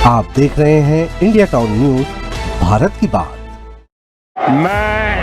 आप देख रहे हैं इंडिया टाउन न्यूज भारत की बात। मैं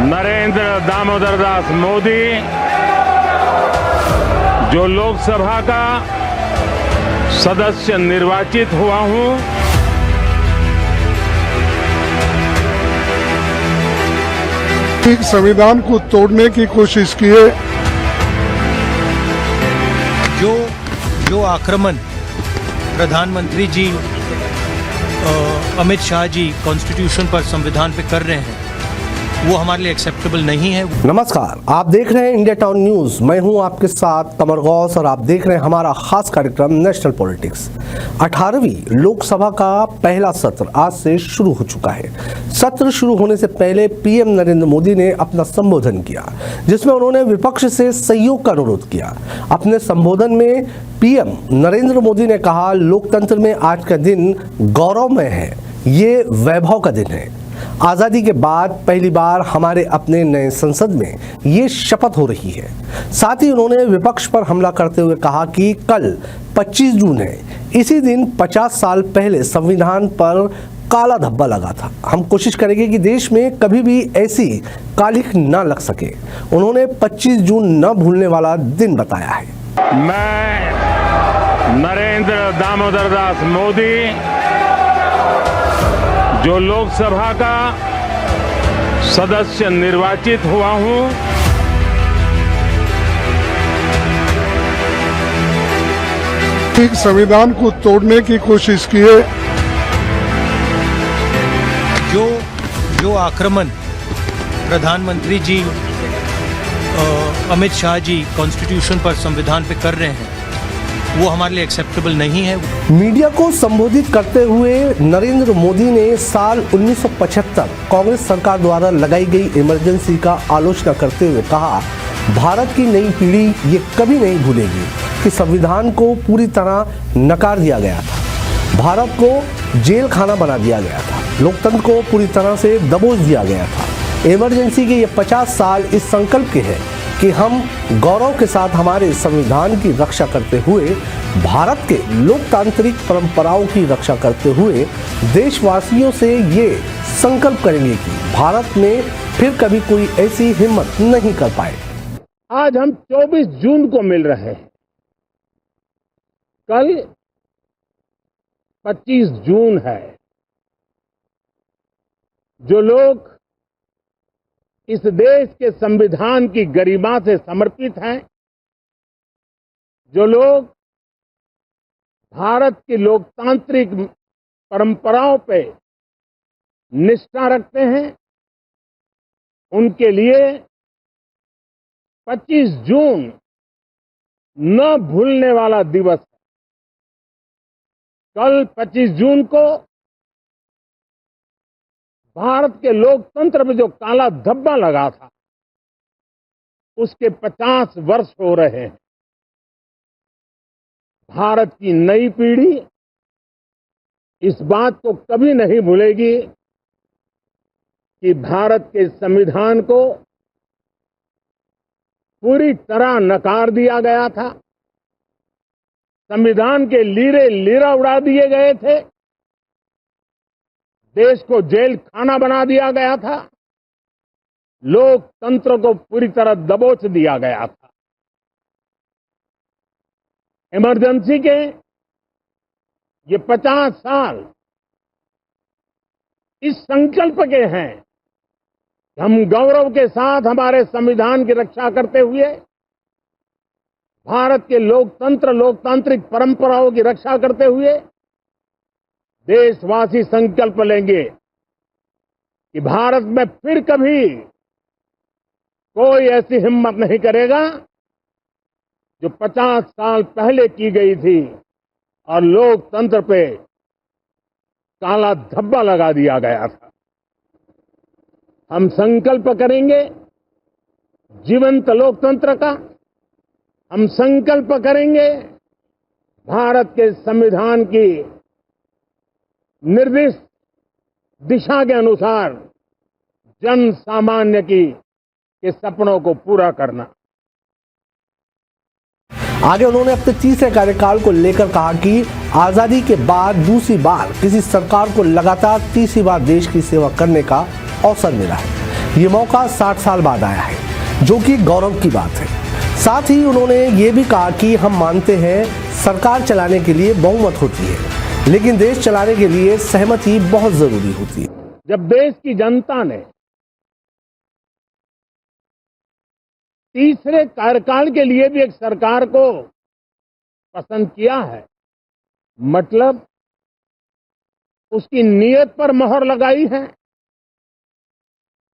नरेंद्र दामोदर दास मोदी जो लोकसभा का सदस्य निर्वाचित हुआ हूं, संविधान को तोड़ने की कोशिश की है। जो आक्रमण प्रधानमंत्री जी अमित शाह जी कॉन्स्टिट्यूशन पर, संविधान पे कर रहे हैं, वो हमारे लिए एक्सेप्टेबल नहीं है। नमस्कार, आप देख रहे हैं इंडिया टाउन न्यूज। मैं हूं आपके साथ कमर गौस और आप देख रहे हैं हमारा खास कार्यक्रम नेशनल पॉलिटिक्स। 18वीं लोकसभा का पहला सत्र आज से शुरू हो चुका है। सत्र शुरू होने से पहले पीएम नरेंद्र मोदी ने अपना संबोधन किया, जिसमें उन्होंने विपक्ष से सहयोग का अनुरोध किया। अपने संबोधन में पीएम नरेंद्र मोदी ने कहा, लोकतंत्र में आज का दिन गौरवमय है, ये वैभव का दिन है। आज़ादी के बाद पहली बार हमारे अपने नए संसद में ये शपथ हो रही है। साथ ही उन्होंने विपक्ष पर हमला करते हुए कहा कि कल 25 जून है, इसी दिन 50 साल पहले संविधान पर काला धब्बा लगा था। हम कोशिश करेंगे कि देश में कभी भी ऐसी कालिख न लग सके। उन्होंने 25 जून न भूलने वाला दिन बताया है। मैं नरेंद्र दामोदर दास मोदी जो लोकसभा का सदस्य निर्वाचित हुआ हूं, संविधान को तोड़ने की कोशिश की है। जो आक्रमण प्रधानमंत्री जी अमित शाह जी कॉन्स्टिट्यूशन पर, संविधान पे कर रहे हैं, वो हमारे लिए एक्सेप्टेबल नहीं है। मीडिया को संबोधित करते हुए नरेंद्र मोदी ने साल 1975 कांग्रेस सरकार द्वारा लगाई गई इमरजेंसी का आलोचना करते हुए कहा, भारत की नई पीढ़ी ये कभी नहीं भूलेगी कि संविधान को पूरी तरह नकार दिया गया था, भारत को जेल खाना बना दिया गया था, लोकतंत्र को पूरी तरह से दबोच दिया गया था। इमरजेंसी के ये 50 साल इस संकल्प के हैं कि हम गौरव के साथ हमारे संविधान की रक्षा करते हुए, भारत के लोकतांत्रिक परंपराओं की रक्षा करते हुए देशवासियों से ये संकल्प करेंगे कि भारत में फिर कभी कोई ऐसी हिम्मत नहीं कर पाए। आज हम 24 जून को मिल रहे हैं, कल 25 जून है। जो लोग इस देश के संविधान की गरिमा से समर्पित हैं, जो लोग भारत की लोकतांत्रिक परंपराओं पे निष्ठा रखते हैं, उनके लिए 25 जून न भूलने वाला दिवस है। कल 25 जून को भारत के लोकतंत्र में जो काला धब्बा लगा था, उसके 50 वर्ष हो रहे हैं। भारत की नई पीढ़ी इस बात को कभी नहीं भूलेगी कि भारत के संविधान को पूरी तरह नकार दिया गया था, संविधान के लीरे लीरा उड़ा दिए गए थे, देश को जेल खाना बना दिया गया था, लोकतंत्र को पूरी तरह दबोच दिया गया था। इमरजेंसी के ये 50 साल इस संकल्प के हैं कि हम गौरव के साथ हमारे संविधान की रक्षा करते हुए, भारत के लोकतांत्रिक परंपराओं की रक्षा करते हुए देशवासी संकल्प लेंगे कि भारत में फिर कभी कोई ऐसी हिम्मत नहीं करेगा जो 50 साल पहले की गई थी और लोकतंत्र पे काला धब्बा लगा दिया गया था। हम संकल्प करेंगे जीवंत लोकतंत्र का, हम संकल्प करेंगे भारत के संविधान की निर्दिष्ट दिशा के अनुसार जन सामान्य के सपनों को पूरा करना। आगे उन्होंने अपने तीसरे कार्यकाल को लेकर कहा कि आजादी के बाद दूसरी बार किसी सरकार को लगातार तीसरी बार देश की सेवा करने का अवसर मिला है। ये मौका 60 साल बाद आया है, जो कि गौरव की बात है। साथ ही उन्होंने ये भी कहा कि हम मानते हैं सरकार चलाने के लिए बहुमत होती है, लेकिन देश चलाने के लिए सहमति बहुत जरूरी होती है। जब देश की जनता ने तीसरे कार्यकाल के लिए भी एक सरकार को पसंद किया है, मतलब उसकी नीयत पर मोहर लगाई है,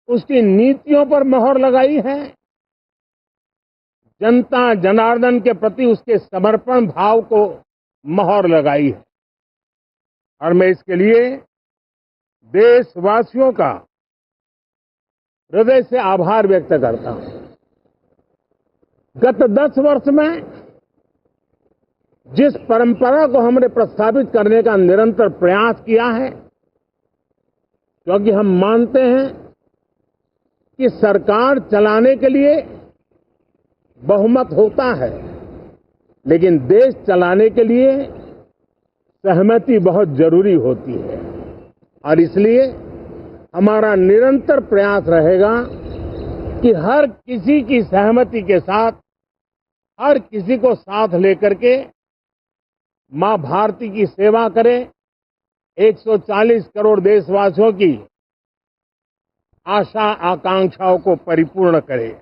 उसकी नीतियों पर मोहर लगाई है, जनता जनार्दन के प्रति उसके समर्पण भाव को मोहर लगाई है। और मैं इसके लिए देशवासियों का हृदय से आभार व्यक्त करता हूं। गत 10 वर्ष में जिस परंपरा को हमने प्रस्थापित करने का निरंतर प्रयास किया है, क्योंकि हम मानते हैं कि सरकार चलाने के लिए बहुमत होता है, लेकिन देश चलाने के लिए सहमति बहुत जरूरी होती है। और इसलिए हमारा निरंतर प्रयास रहेगा कि हर किसी की सहमति के साथ, हर किसी को साथ लेकर के मां भारती की सेवा करें, 140 करोड़ देशवासियों की आशा आकांक्षाओं को परिपूर्ण करें।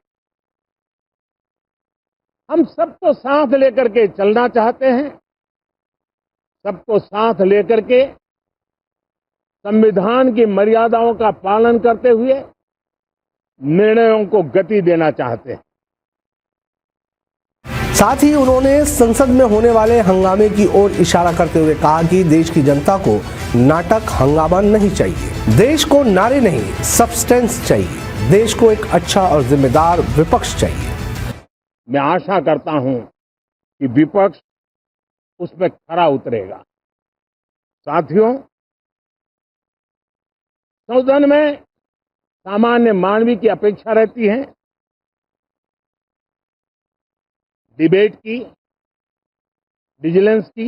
हम सबको साथ लेकर के चलना चाहते हैं, सबको साथ लेकर के संविधान की मर्यादाओं का पालन करते हुए निर्णयों को गति देना चाहते हैं। साथ ही उन्होंने संसद में होने वाले हंगामे की ओर इशारा करते हुए कहा कि देश की जनता को नाटक हंगामा नहीं चाहिए, देश को नारे नहीं सब्सटेंस चाहिए, देश को एक अच्छा और जिम्मेदार विपक्ष चाहिए। मैं आशा करता हूं कि विपक्ष उसमें खरा उतरेगा। साथियों, सदन में सामान्य मानवी की अपेक्षा रहती है डिबेट की, विजिलेंस की।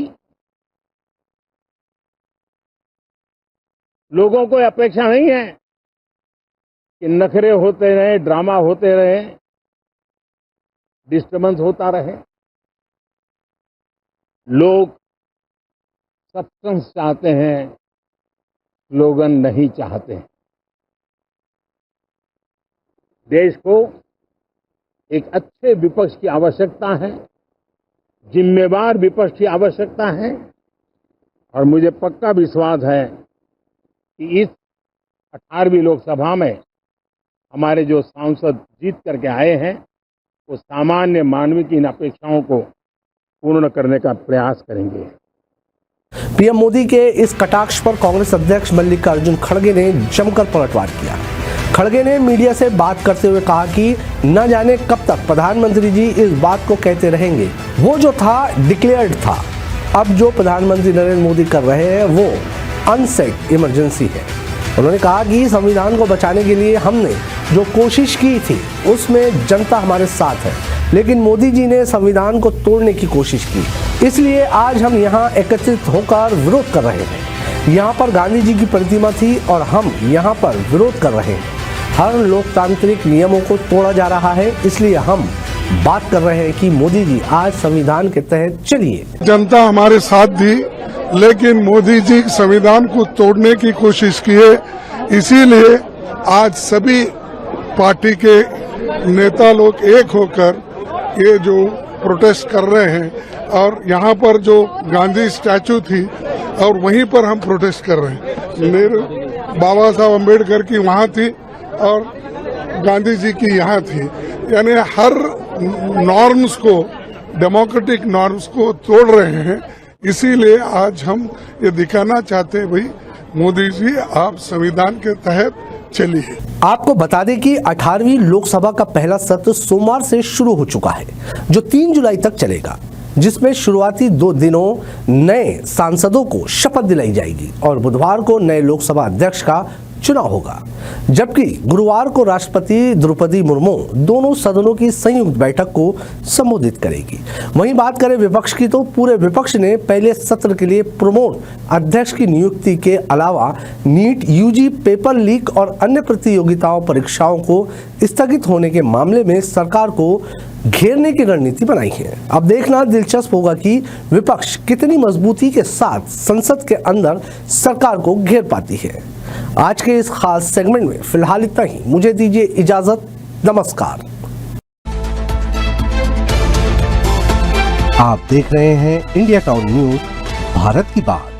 लोगों को अपेक्षा नहीं है कि नखरे होते रहे, ड्रामा होते रहे, डिस्टर्बेंस होता रहे। लोग सब्सटेंस चाहते हैं, स्लोगन नहीं चाहते हैं। देश को एक अच्छे विपक्ष की आवश्यकता है, जिम्मेवार विपक्ष की आवश्यकता है। और मुझे पक्का विश्वास है कि इस 18वीं लोकसभा में हमारे जो सांसद जीत करके आए हैं, वो सामान्य मानवीय की इन अपेक्षाओं को पूर्ण करने का प्रयास करेंगे। पीएम मोदी के इस कटाक्ष पर कांग्रेस अध्यक्ष मल्लिकार्जुन खड़गे ने जमकर पलटवार किया। खड़गे ने मीडिया से बात करते हुए कहा कि न जाने कब तक प्रधानमंत्री जी इस बात को कहते रहेंगे, वो जो था डिक्लेयर्ड था, अब जो प्रधानमंत्री नरेंद्र मोदी कर रहे हैं वो अनसेट इमरजेंसी है। उन्होंने कहा कि संविधान को बचाने के लिए हमने जो कोशिश की थी उसमें जनता हमारे साथ है, लेकिन मोदी जी ने संविधान को तोड़ने की कोशिश की, इसलिए आज हम यहाँ एकत्रित होकर विरोध कर रहे हैं। यहाँ पर गांधी जी की प्रतिमा थी और हम यहाँ पर विरोध कर रहे हैं। हर लोकतांत्रिक नियमों को तोड़ा जा रहा है, इसलिए हम बात कर रहे हैं कि मोदी जी आज संविधान के तहत चलिए। जनता हमारे साथ थी, लेकिन मोदी जी संविधान को तोड़ने की कोशिश किए, इसीलिए आज सभी पार्टी के नेता लोग एक होकर ये जो प्रोटेस्ट कर रहे हैं। और यहाँ पर जो गांधी स्टैचू थी और वहीं पर हम प्रोटेस्ट कर रहे हैं। मेरे बाबा साहब अम्बेडकर की वहाँ थी और गांधी जी की यहाँ थी, यानी हर नॉर्म्स को, डेमोक्रेटिक नॉर्म्स को तोड़ रहे हैं। इसीलिए आज हम ये दिखाना चाहते हैं, भाई मोदी जी आप संविधान के तहत चलिए। आपको बता दें कि 18वीं लोकसभा का पहला सत्र सोमवार से शुरू हो चुका है, जो 3 जुलाई तक चलेगा, जिसमें शुरुआती 2 दिनों नए सांसदों को शपथ दिलाई जाएगी और बुधवार को नए लोकसभा अध्यक्ष का चुनाव होगा, जबकि गुरुवार को राष्ट्रपति द्रौपदी मुर्मू दोनों सदनों की संयुक्त बैठक को संबोधित करेगी। वहीं बात करें विपक्ष की, तो पूरे विपक्ष ने पहले सत्र के लिए प्रोमोड अध्यक्ष की नियुक्ति के अलावा नीट, यूजी पेपर लीक और अन्य प्रतियोगिताओं परीक्षाओं को स्थगित होने के मामले में सरकार को घेरने की रणनीति बनाई है। अब देखना दिलचस्प होगा कि विपक्ष कितनी मजबूती के साथ संसद के अंदर सरकार को घेर पाती है। आज के इस खास सेगमेंट में फिलहाल इतना ही। मुझे दीजिए इजाजत। नमस्कार। आप देख रहे हैं इंडिया टाउन न्यूज, भारत की बात।